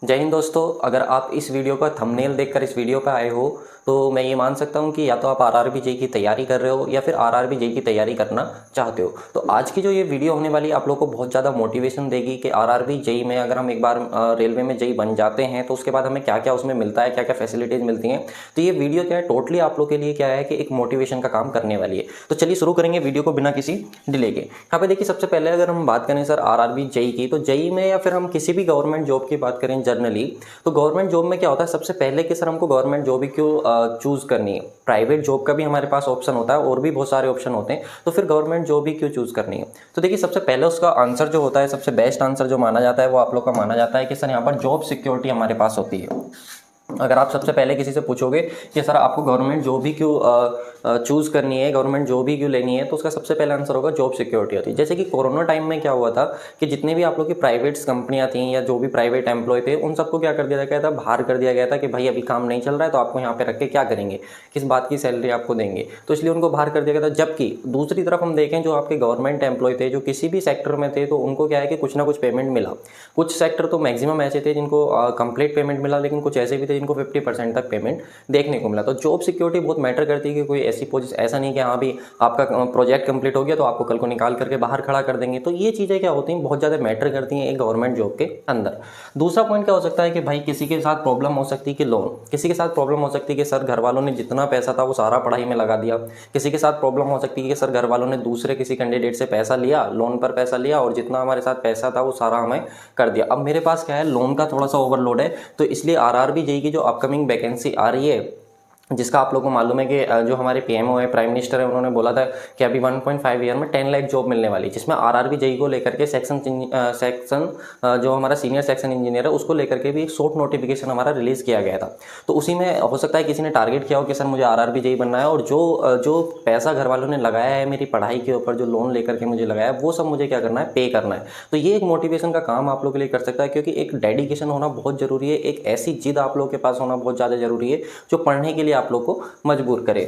जय हिंद दोस्तों। अगर आप इस वीडियो का थंबनेल देखकर इस वीडियो पे आए हो तो मैं ये मान सकता हूँ कि या तो आप आरआरबी जेईई की तैयारी कर रहे हो या फिर आरआरबी जेईई की तैयारी करना चाहते हो। तो आज की जो ये वीडियो होने वाली है आप लोगों को बहुत ज़्यादा मोटिवेशन देगी कि आरआरबी जेईई में अगर हम एक बार रेलवे में जेईई बन जाते हैं तो उसके बाद हमें क्या क्या उसमें मिलता है, क्या क्या फैसिलिटीज़ मिलती हैं। तो ये वीडियो क्या है, टोटली आप लोग के लिए क्या है कि एक मोटिवेशन का काम करने वाली है। तो चलिए शुरू करेंगे वीडियो को बिना किसी डिले के। यहाँ पे देखिए, सबसे पहले अगर हम बात करें सर आरआरबी जेईई की, तो जेईई में या फिर हम किसी भी गवर्नमेंट जॉब की बात करें जनरली, तो गवर्नमेंट जॉब में क्या होता है, सबसे पहले कि सर हमको गवर्नमेंट जॉब ही क्यों चूज़ करनी है। प्राइवेट जॉब का भी हमारे पास ऑप्शन होता है और भी बहुत सारे ऑप्शन होते हैं, तो फिर गवर्नमेंट जॉब ही क्यों चूज़ करनी है। तो देखिए, सबसे पहले उसका आंसर जो होता है, सबसे बेस्ट आंसर जो माना जाता है वो आप लोग का माना जाता है कि सर यहाँ पर जॉब सिक्योरिटी हमारे पास होती है। अगर आप सबसे पहले किसी से पूछोगे कि सर आपको गवर्नमेंट जॉब ही क्यों चूज़ करनी है, गवर्नमेंट जॉब ही क्यों लेनी है, तो उसका सबसे पहला आंसर होगा जॉब सिक्योरिटी होती है। जैसे कि कोरोना टाइम में क्या हुआ था कि जितने भी आप लोग की प्राइवेट कंपनियां थी या जो भी प्राइवेट एम्प्लॉय थे, उन सबको क्या कर दिया गया था, बाहर कर दिया गया था कि भाई अभी काम नहीं चल रहा है तो आपको यहाँ पे रख के क्या करेंगे, किस बात की सैलरी आपको देंगे, तो इसलिए उनको बाहर कर दिया गया था। जबकि दूसरी तरफ हम देखें, जो आपके गवर्नमेंट एम्प्लॉय थे, जो किसी भी सेक्टर में थे, तो उनको क्या है कि कुछ ना कुछ पेमेंट मिला। कुछ सेक्टर तो मैक्सिमम ऐसे थे जिनको कंप्लीट पेमेंट मिला, लेकिन कुछ ऐसे भी थे जिनको 50% तक पेमेंट देखने को मिला। तो जॉब सिक्योरिटी बहुत मैटर करती है कि कोई ऐसी पोजीशन, ऐसा नहीं कि हाँ भी आपका प्रोजेक्ट कंप्लीट हो गया तो आपको कल को निकाल करके बाहर खड़ा कर देंगे। तो ये चीज़ें क्या होती हैं, बहुत ज़्यादा मैटर करती हैं एक गवर्नमेंट जॉब के अंदर। दूसरा पॉइंट क्या हो सकता है कि भाई किसी के साथ प्रॉब्लम हो सकती है कि लोन, किसी के साथ प्रॉब्लम हो सकती है कि सर घर वालों ने जितना पैसा था वो सारा पढ़ाई में लगा दिया। किसी के साथ प्रॉब्लम हो सकती है कि सर घर वालों ने दूसरे किसी कैंडिडेट से पैसा लिया, लोन पर पैसा लिया, और जितना हमारे साथ पैसा था वो सारा हमें कर दिया। अब मेरे पास क्या है, लोन का थोड़ा सा ओवरलोड है, तो इसलिए आरआरबी जेईई की जो अपकमिंग वैकेंसी आ रही है, जिसका आप लोगों को मालूम है कि जो हमारे पीएमओ है, प्राइम मिनिस्टर है, उन्होंने बोला था कि अभी 1.5 ईयर में 10 लाख जॉब मिलने वाली है, जिसमें आरआरबी जेईई को लेकर के सेक्शन जो हमारा सीनियर सेक्शन इंजीनियर है उसको लेकर के भी एक शॉर्ट नोटिफिकेशन हमारा रिलीज़ किया गया था। तो उसी में हो सकता है किसी ने टारगेट किया हो कि सर मुझे आरआरबी जेईई बनना है, और जो पैसा घर वालों ने लगाया है मेरी पढ़ाई के ऊपर, जो लोन लेकर के मुझे लगाया है, वो सब मुझे क्या करना है, पे करना है। तो ये एक मोटिवेशन का काम आप लोग के लिए कर सकता है, क्योंकि एक डेडिकेशन होना बहुत ज़रूरी है, एक ऐसी जिद आप लोग के पास होना बहुत ज़्यादा ज़रूरी है जो पढ़ने के लिए आप लोग को मजबूर करे।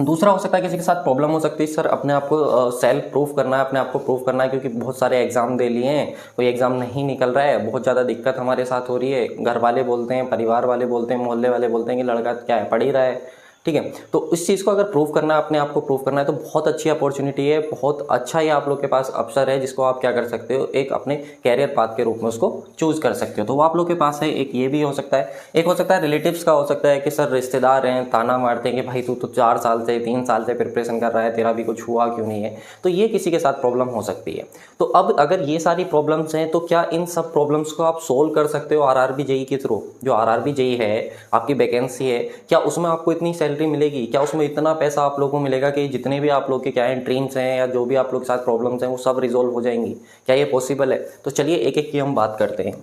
दूसरा हो सकता है किसी के साथ प्रॉब्लम हो सकती है, सर अपने आप को सेल्फ प्रूफ करना है, अपने आप को प्रूफ करना है, क्योंकि बहुत सारे एग्जाम दे लिए हैं, कोई एग्जाम नहीं निकल रहा है, बहुत ज़्यादा दिक्कत हमारे साथ हो रही है, घर वाले बोलते हैं, परिवार वाले बोलते हैं, मोहल्ले वाले बोलते हैं कि लड़का क्या है, पढ़ ही रहा है। ठीक है, तो इस चीज़ को अगर प्रूव करना है, अपने आप को प्रूव करना है, तो बहुत अच्छी अपॉर्चुनिटी है, बहुत अच्छा ये आप लोग के पास अवसर है, जिसको आप क्या कर सकते हो, एक अपने कैरियर पाथ के रूप में उसको चूज कर सकते हो। तो वो आप लोग के पास है। एक ये भी हो सकता है, एक हो सकता है रिलेटिव्स का हो सकता है कि सर रिश्तेदार हैं, ताना मारते हैं कि भाई तू तो 4 साल से 3 साल से प्रिपरेशन कर रहा है, तेरा भी कुछ हुआ क्यों नहीं है। तो ये किसी के साथ प्रॉब्लम हो सकती है। तो अब अगर ये सारी प्रॉब्लम्स हैं, तो क्या इन सब प्रॉब्लम्स को आप सोल्व कर सकते हो आरआरबी जेईई के थ्रू। जो आरआरबी जेईई है, आपकी वैकेंसी है, क्या उसमें आपको इतनी सैलरी मिलेगी, क्या उसमें इतना पैसा आप लोगों को मिलेगा कि जितने भी आप लोग के क्या है ड्रीम्स हैं या जो भी आप लोग के साथ प्रॉब्लम्स हैं वो सब रिजोल्व हो जाएंगी। क्या ये पॉसिबल है? तो चलिए एक एक की हम बात करते हैं।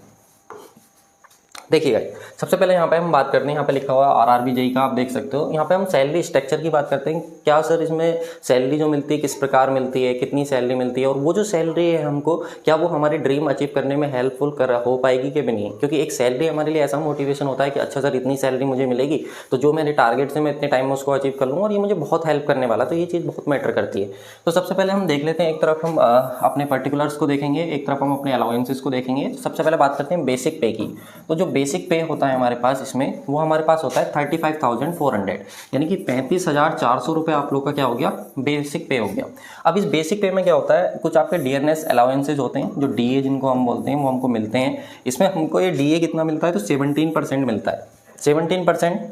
देखिएगा, सबसे पहले यहाँ पे हम बात करते हैं, यहाँ पे लिखा हुआ है आरआरबी जेईई का, आप देख सकते हो। यहाँ पे हम सैलरी स्ट्रक्चर की बात करते हैं। क्या सर इसमें सैलरी जो मिलती है किस प्रकार मिलती है, कितनी सैलरी मिलती है, और वो जो सैलरी है हमको क्या वो हमारे ड्रीम अचीव करने में हेल्पफुल हो पाएगी कि भी नहीं। क्योंकि एक सैलरी हमारे लिए ऐसा मोटिवेशन होता है कि अच्छा सर इतनी सैलरी मुझे मिलेगी तो जो मेरे टारगेट से मैं इतने टाइम में उसको अचीव कर लूँगा और ये मुझे बहुत हेल्प करने वाला। तो ये चीज़ बहुत मैटर करती है। तो सबसे पहले हम देख लेते हैं, एक तरफ हम अपने पर्टिकुलर्स को देखेंगे, एक तरफ हम अपने अलाउंसेस को देखेंगे। सबसे पहले बात करते हैं बेसिक पे की। तो जो बेसिक पे होता है हमारे पास, इसमें वो हमारे पास होता है 35,400, यानी कि 35,400 रुपये आप लोग का क्या हो गया, बेसिक पे हो गया। अब इस बेसिक पे में क्या होता है, कुछ आपके डीएनएस अलाउंसेज होते हैं, जो डीए जिनको हम बोलते हैं, वो हमको मिलते हैं। इसमें हमको ये डीए कितना मिलता है, तो 17% मिलता है। 17%,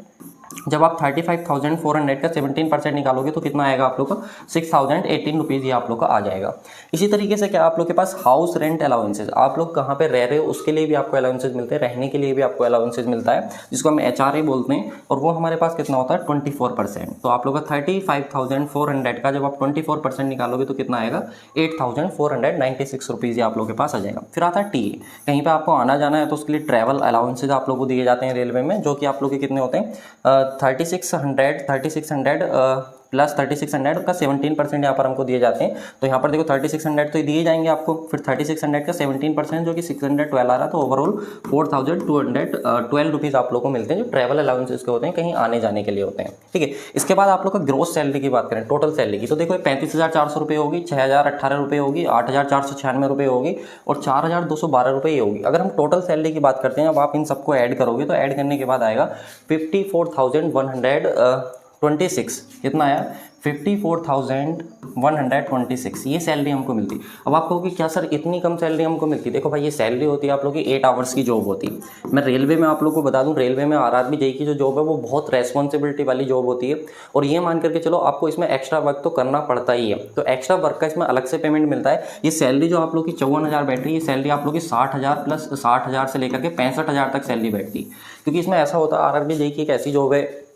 जब आप 35,400 का 17% निकालोगे तो कितना आएगा आप लोग का, 6,018 रुपीज़ ये आप लोग का आ जाएगा। इसी तरीके से क्या आप लोग के पास हाउस रेंट अलाउंसेज, आप लोग कहाँ पे रह रहे हो उसके लिए भी आपको अलाउंसेज मिलते हैं, रहने के लिए भी आपको अलाउंसेज मिलता है, जिसको हम एचआरए बोलते हैं, और वो हमारे पास कितना होता है 24%। तो आप लोग का 35,400 का जब आप 24% निकालोगे तो कितना आएगा, 8,496 रुपीज़ आप लोग के पास आ जाएगा। फिर आता है टीए, कहीं पर आपको आना जाना है तो उसके लिए ट्रैवल अलाउंसेज आप लोग को दिए जाते हैं रेलवे में, जो कि आप लोग के कितने होते हैं, 3600 प्लस 3600 का 17% यहाँ पर हमको दिए जाते हैं। तो यहाँ पर देखो 3600 तो दिए जाएंगे आपको, फिर 3600 का 17% जो कि 612 आ रहा, तो ओवरऑल 4212 रुपीज़ आप लोग को मिलते हैं, जो ट्रैवल अलाउंसेस के होते हैं, कहीं आने जाने के लिए होते हैं। ठीक है, इसके बाद आप लोग का ग्रोस सैलरी की बात करें, टोटल सैलरी की, तो देखो 35,400 रुपये होगी, 6,018 रुपये होगी, 8,496 रुपये होगी और 4,212 रुपये ही होगी। अगर हम टोटल सैलरी की बात करते हैं, अब आप इन सबको ऐड करोगे तो ऐड करने के बाद आएगा 54,126, कितना आया 54,126, ये सैलरी हमको मिलती। अब आप कहोगे क्या सर इतनी कम सैलरी हमको मिलती? देखो भाई, ये सैलरी होती है आप लोग की 8 आवर्स की जॉब होती है। मैं रेलवे में आप लोग को बता दूं, रेलवे में आरआरबी जेई की जो जॉब है वो बहुत रेस्पॉन्सिबिलिटी वाली जॉब होती है, और ये मान करके चलो आपको इसमें एक्स्ट्रा वर्क तो करना पड़ता ही है, तो एक्स्ट्रा वर्क का इसमें अलग से पेमेंट मिलता है। ये सैलरी जो आप लोग की 54,000 बैठ रही है, ये सैलरी आप लोग की 60,000 प्लस 60,000 से लेकर के 65,000 तक सैलरी बैठती है, क्योंकि इसमें ऐसा होता है आरआरबी जेई की एक ऐसी जॉब है,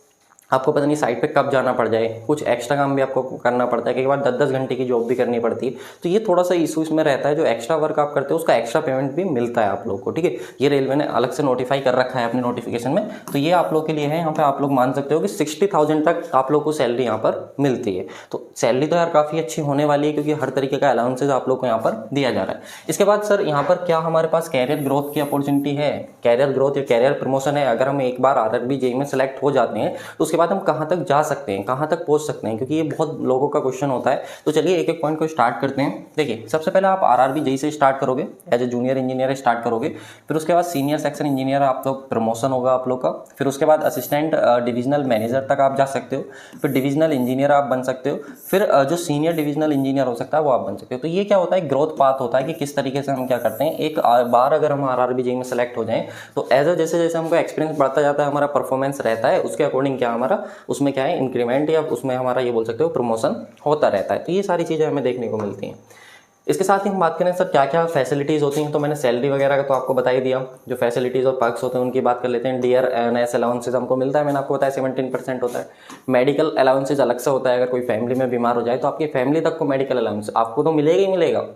आपको पता नहीं साइड पे कब जाना पड़ जाए, कुछ एक्स्ट्रा काम भी आपको करना पड़ता है, कई बार 10-10 घंटे की जॉब भी करनी पड़ती है, तो ये थोड़ा सा इशू इसमें रहता है। जो एक्स्ट्रा वर्क आप करते हो उसका एक्स्ट्रा पेमेंट भी मिलता है आप लोग को। ठीक है, ये रेलवे ने अलग से नोटिफाई कर रखा है अपने नोटिफिकेशन में, तो ये आप लोग के लिए है। यहाँ पे आप लोग मान सकते हो कि 60,000 तक आप लोग को सैलरी यहाँ पर मिलती है। तो सैलरी तो यार काफ़ी अच्छी होने वाली है, क्योंकि हर तरीके का अलाउंसेज आप लोग को यहाँ पर दिया जा रहा है। इसके बाद सर यहाँ पर क्या हमारे पास कैरियर ग्रोथ की अपॉर्चुनिटी है? कैरियर ग्रोथ या कैरियर प्रमोशन है। अगर हम एक बार आरआरबी जेई में सेलेक्ट हो जाते हैं तो उसके बाद हम कहाँ तक जा सकते हैं, कहाँ तक पहुंच सकते हैं, क्योंकि ये बहुत लोगों का क्वेश्चन होता है। तो चलिए एक एक पॉइंट को स्टार्ट करते हैं। देखिए, सबसे पहले आप आरआरबी जेई से स्टार्ट करोगे, as a junior engineer start करोगे, फिर उसके बाद सीनियर सेक्शन इंजीनियर आप लोग प्रमोशन होगा आप लोग का, फिर उसके बाद असिस्टेंट डिविजनल मैनेजर तक आप जा सकते हो, फिर डिविजनल इंजीनियर आप बन सकते हो, फिर जो सीनियर डिविजनल इंजीनियर हो सकता है वो आप बन सकते हो। तो ये क्या होता है, ग्रोथ पाथ होता है कि किस तरीके से हम क्या करते हैं। एक बार अगर हम आरआरबी जेई में सेलेक्ट हो जाएं तो एज ए जैसे जैसे हमको एक्सपीरियंस बढ़ता जाता है, हमारा परफॉर्मेंस रहता है, उसके अकॉर्डिंग क्या हमारा उसमें क्या है इंक्रीमेंट, या उसमें हमारा ये बोल सकते हो प्रमोशन होता रहता है। तो ये सारी चीज़ें हमें देखने को मिलती हैं। इसके साथ ही हम बात करें सर क्या क्या फैसिलिटीज़ होती हैं, तो मैंने सैलरी वगैरह का तो आपको बता ही दिया। जो फैसिलिटीज़ और पर्क्स होते हैं उनकी बात कर लेते हैं। डीआर एनएस अलाउंसेज हमको मिलता है, मैंने आपको बताया 17% होता है। मेडिकल अलाउंसेज अलग से होता है, अगर कोई फैमिली में बीमार हो जाए तो आपकी फैमिली तक को मेडिकल अलाउंस आपको तो मिलेगा ही मिलेगा।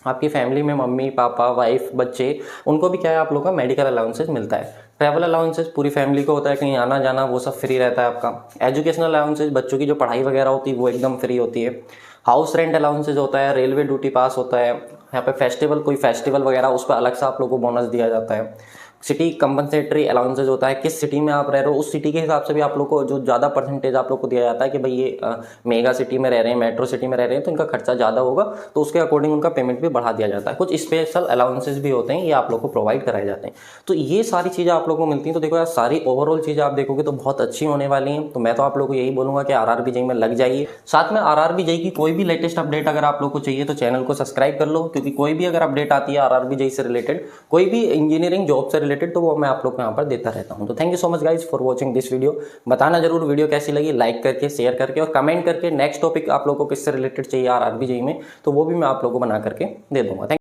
आपकी फैमिली में मम्मी पापा वाइफ बच्चे, उनको भी क्या है आप लोग का मेडिकल अलाउंसेज मिलता है। ट्रैवल अलाउंसेज पूरी फैमिली को होता है, कहीं आना जाना वो सब फ्री रहता है आपका। एजुकेशनल अलाउंसेज बच्चों की जो पढ़ाई वगैरह होती है वो एकदम फ्री होती है। हाउस रेंट अलाउंसेज होता है, रेलवे ड्यूटी पास होता है, यहाँ पे फेस्टिवल कोई फेस्टिवल वगैरह उस पर अलग से आप लोगों को बोनस दिया जाता है। सिटी कंपनसेटरी अलाउंसेज होता है, किस सिटी में आप रह रहे हो उस सिटी के हिसाब से भी आप लोग को जो ज़्यादा परसेंटेज आप लोग को दिया जाता है कि भाई ये मेगा सिटी में रह रहे हैं, मेट्रो सिटी में रह रहे हैं, तो इनका खर्चा ज़्यादा होगा, तो उसके अकॉर्डिंग उनका पेमेंट भी बढ़ा दिया जाता है। कुछ स्पेशल अलाउंसेज भी होते हैं, ये आप लोग को प्रोवाइड कराए जाते हैं। तो ये सारी चीज़ें आप लोग को मिलती हैं। तो देखो यार, सारी ओवरऑल चीज़ें आप देखोगे तो बहुत अच्छी होने वाली हैं। तो मैं तो आप लोग को यही बोलूँगा कि आरआरबी जेई में लग जाइए। साथ में आरआरबी जेई की कोई भी लेटेस्ट अपडेट अगर आप लोग को चाहिए तो चैनल को सब्सक्राइब कर लो, क्योंकि कोई भी अगर अपडेट आती है आरआरबी जेई से रिलेटेड, कोई भी इंजीनियरिंग जॉब से रिलेटेड, तो वो मैं आप लोग यहाँ पर देता रहता हूं। तो thank you so much guys for watching this video. बताना जरूर वीडियो कैसी लगी, लाइक करके शेयर करके और कमेंट करके नेक्स्ट टॉपिक आप लोगों को किससे रिलेटेड चाहिए आरआरबी जेई में, तो वो भी मैं आप लोगों को बना करके दे दूंगा।